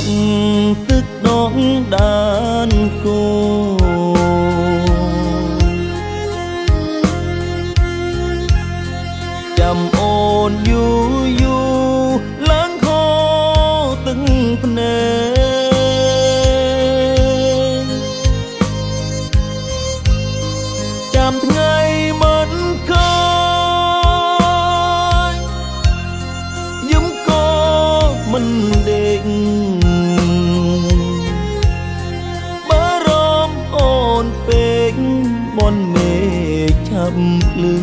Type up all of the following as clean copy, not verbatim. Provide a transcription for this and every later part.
ក់ទឹកដងដានគោចាំអូនយូយូឡើងហូរទឹកភ្នែកចាំថ្ងៃមិនឃើញយំក៏មិនដេកបារម្ភអូនពេកបនមេឃឆាប់ភ្លឺ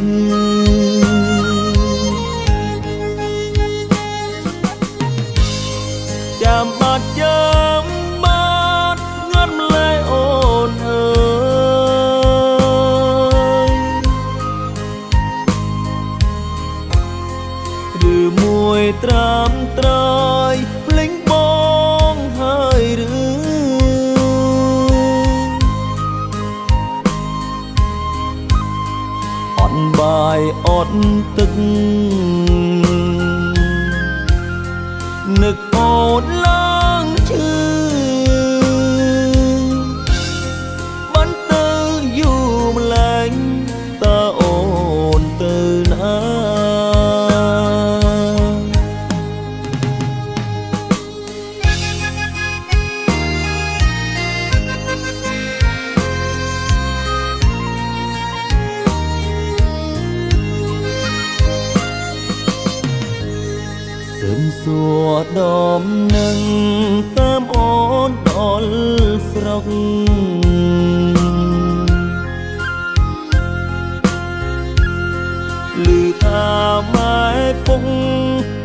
ចាំបាត់ចាំបាត់ស្ងាត់ម្ល៉េះអូនអើយឬមួយត្រាំត្រយភ្លេងបងហើយឬអត់បាយអត់ទឹកនឹកអូនឡើងឈឺបានទៅយូរម្ល៉េះតើអូនទៅណាសឹមសួរដំណឹងតាមអូនដល់ស្រុកឮថាម៉ែពុក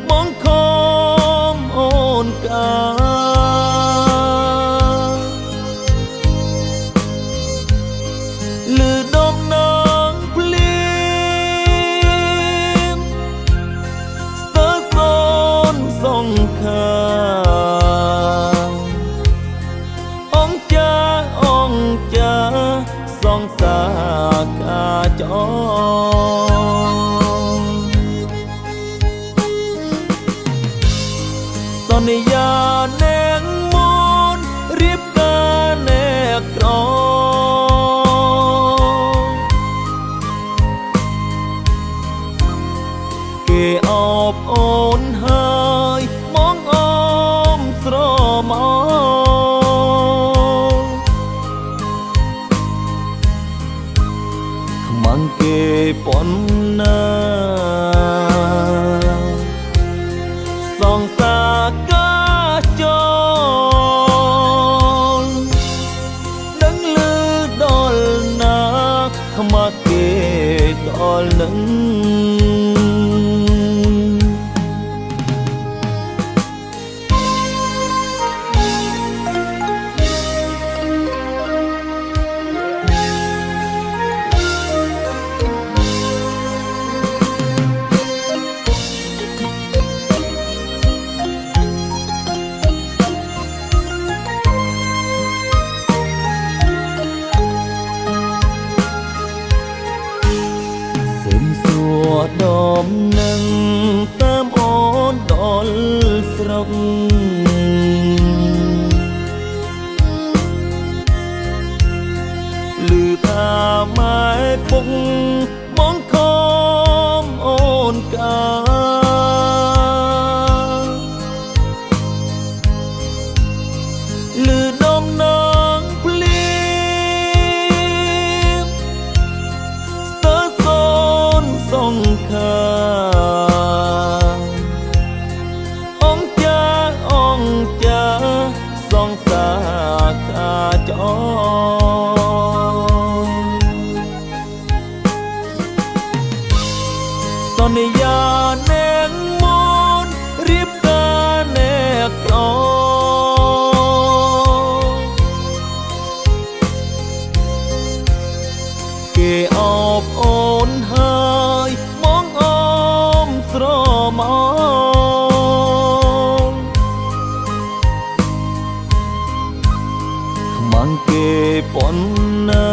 បងខំអូនកាឮដំណឹងភ្លៀងស្ទើរសូនសង្ខាអង្គចាសងសាកាចអសន្យានាងមុនរៀបការអ្នកក្រគេអបអូនហើយមកអមស្រមកខ្មាំងគេប៉ុណ្ណាសងសាកាចលដឹងលឺដល់ណាខ្មាស់គេដល់នឹងដំណឹងតាមអូនដល់ស្រុកឮថាម៉ែពុកបងខំអូនកាឮដំណឹងភ្លៀងស្ទើរសូនសង្ខាអង្គចាសងសាកាចសន្យានាងមុនរៀបការអ្នកក្រគេអបអូនហើយមកអមស្រមកខ្មាំងគេប៉ុណ្ណា